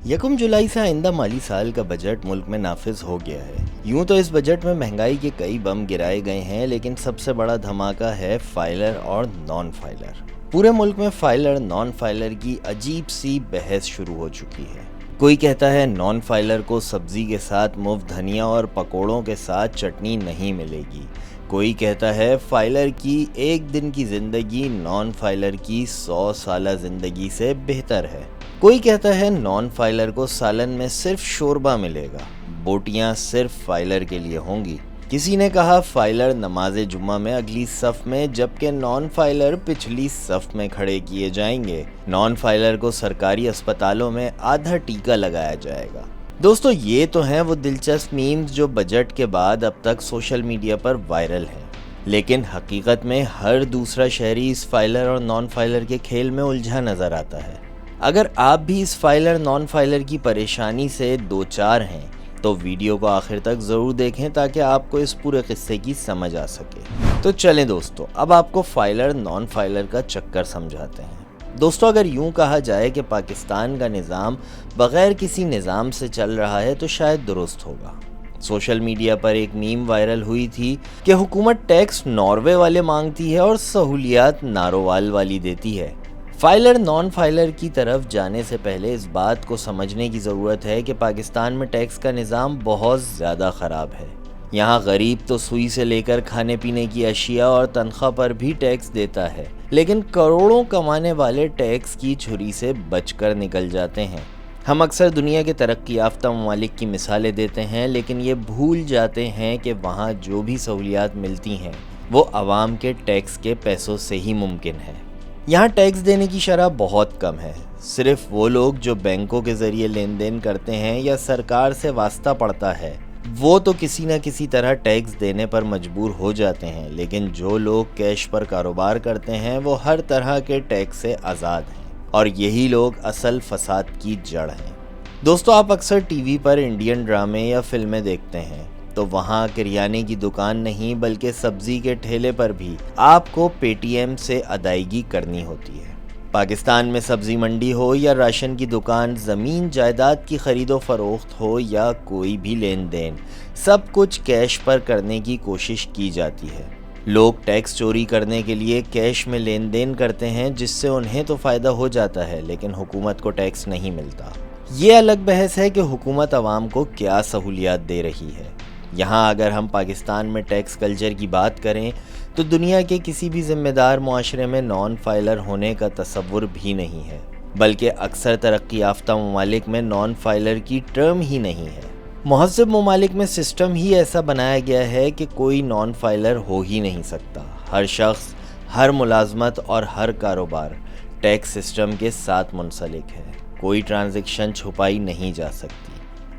यकम जुलाई से आइंदा माली साल का बजट मुल्क में नाफिज हो गया है। यूं तो इस बजट में महंगाई के कई बम गिराए गए हैं, लेकिन सबसे बड़ा धमाका है फाइलर और नॉन फाइलर। पूरे मुल्क में फाइलर नॉन फाइलर की अजीब सी बहस शुरू हो चुकी है। कोई कहता है नॉन फाइलर को सब्जी के साथ मुफ्त धनिया और पकोड़ों के साथ चटनी नहीं मिलेगी। कोई कहता है फाइलर की एक दिन की जिंदगी नॉन फाइलर की 100 साल जिंदगी से बेहतर है। कोई कहता है नॉन फाइलर को सालन में सिर्फ शोरबा मिलेगा, बोटियां सिर्फ फाइलर के लिए होंगी। किसी ने कहा फाइलर नमाज जुम्मा में अगली सफ में, जबकि नॉन फाइलर पिछली सफ में खड़े किए जाएंगे। नॉन फाइलर को सरकारी अस्पतालों में आधा टीका लगाया जाएगा। दोस्तों, ये तो हैं वो दिलचस्प मीम्स जो बजट के बाद अब तक सोशल मीडिया पर वायरल हैं, लेकिन हकीकत में हर दूसरा शहरी इस फाइलर और नॉन फाइलर के खेल में उलझा नजर आता है। अगर आप भी इस फाइलर नॉन फाइलर की परेशानी से दो चार हैं तो वीडियो को आखिर तक ज़रूर देखें ताकि आपको इस पूरे किस्से की समझ आ सके। तो चलें दोस्तों, अब आपको फाइलर नॉन फाइलर का चक्कर समझाते हैं। दोस्तों, अगर यूं कहा जाए कि पाकिस्तान का निज़ाम बग़ैर किसी निज़ाम से चल रहा है तो शायद दुरुस्त होगा। सोशल मीडिया पर एक मीम वायरल हुई थी कि हुकूमत टैक्स नॉर्वे वाले मांगती है और सहूलियात नारोवाल वाली देती है। फाइलर नॉन फाइलर की तरफ जाने से पहले इस बात को समझने की ज़रूरत है कि पाकिस्तान में टैक्स का निज़ाम बहुत ज़्यादा ख़राब है। यहाँ गरीब तो सुई से लेकर खाने पीने की अशिया और तनख्वाह पर भी टैक्स देता है, लेकिन करोड़ों कमाने वाले टैक्स की छुरी से बचकर निकल जाते हैं। हम अक्सर दुनिया के तरक्की याफ्ता ममालिक की मिसालें देते हैं, लेकिन ये भूल जाते हैं कि वहाँ जो भी सहूलियात मिलती हैं वो आवाम के टैक्स के पैसों से ही मुमकिन है। यहाँ टैक्स देने की शरह बहुत कम है। सिर्फ वो लोग जो बैंकों के ज़रिए लेन देन करते हैं या सरकार से वास्ता पड़ता है वो तो किसी न किसी तरह टैक्स देने पर मजबूर हो जाते हैं, लेकिन जो लोग कैश पर कारोबार करते हैं वो हर तरह के टैक्स से आज़ाद हैं, और यही लोग असल फसाद की जड़ हैं। दोस्तों, आप अक्सर टीवी पर इंडियन ड्रामे या फिल्में देखते हैं तो वहाँ किराने की दुकान नहीं बल्कि सब्जी के ठेले पर भी आपको पेटीएम से अदायगी करनी होती है। पाकिस्तान में सब्जी मंडी हो या राशन की दुकान, ज़मीन जायदाद की ख़रीदो फरोख्त हो या कोई भी लेन देन, सब कुछ कैश पर करने की कोशिश की जाती है। लोग टैक्स चोरी करने के लिए कैश में लेन देन करते हैं, जिससे उन्हें तो फ़ायदा हो जाता है लेकिन हुकूमत को टैक्स नहीं मिलता। ये अलग बहस है कि हुकूमत आवाम को क्या सहूलियात दे रही है। यहाँ अगर हम पाकिस्तान में टैक्स कल्चर की बात करें तो दुनिया के किसी भी ज़िम्मेदार मुआशरे में नॉन फाइलर होने का तसव्वुर भी नहीं है, बल्कि अक्सर तरक्की याफ्ता ममालिक में नॉन फाइलर की टर्म ही नहीं है। मुहज़्ज़ब ममालिक में सिस्टम ही ऐसा बनाया गया है कि कोई नॉन फाइलर हो ही नहीं सकता। हर शख्स, हर मुलाजमत और हर कारोबार टैक्स सिस्टम के साथ मुंसलिक है। कोई ट्रांजैक्शन छुपाई नहीं जा सकती।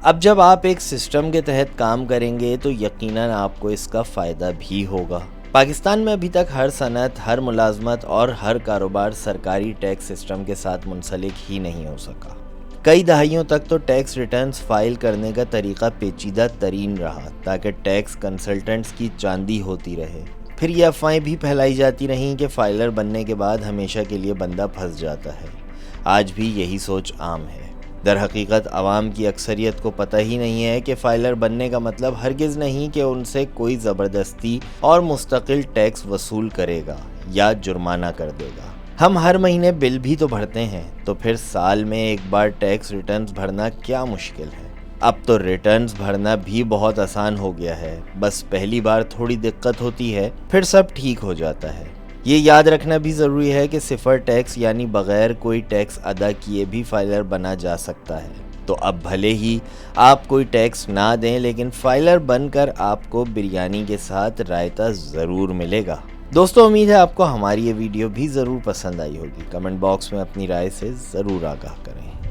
अब जब आप एक सिस्टम के तहत काम करेंगे तो यकीनन आपको इसका फ़ायदा भी होगा। पाकिस्तान में अभी तक हर सनत, हर मुलाजमत और हर कारोबार सरकारी टैक्स सिस्टम के साथ मुंसलिक ही नहीं हो सका। कई दहाइयों तक तो टैक्स रिटर्न्स फाइल करने का तरीका पेचीदा तरीन रहा ताकि टैक्स कंसल्टेंट्स की चांदी होती रहे। फिर ये अफवाहें भी फैलाई जाती रहीं कि फाइलर बनने के बाद हमेशा के लिए बंदा फंस जाता है। आज भी यही सोच आम है। दर हकीकत आवाम की अक्सरियत को पता ही नहीं है कि फाइलर बनने का मतलब हरगिज़ नहीं कि उनसे कोई ज़बरदस्ती और मुस्तकिल टैक्स वसूल करेगा या जुर्माना कर देगा। हम हर महीने बिल भी तो भरते हैं, तो फिर साल में एक बार टैक्स रिटर्न्स भरना क्या मुश्किल है। अब तो रिटर्न्स भरना भी बहुत आसान हो गया है, बस पहली बार थोड़ी दिक्कत होती है, फिर सब ठीक हो जाता है। ये याद रखना भी ज़रूरी है कि सिफर टैक्स यानी बग़ैर कोई टैक्स अदा किए भी फाइलर बना जा सकता है। तो अब भले ही आप कोई टैक्स ना दें, लेकिन फाइलर बनकर आपको बिरयानी के साथ रायता ज़रूर मिलेगा। दोस्तों, उम्मीद है आपको हमारी ये वीडियो भी ज़रूर पसंद आई होगी। कमेंट बॉक्स में अपनी राय से ज़रूर आगाह करें।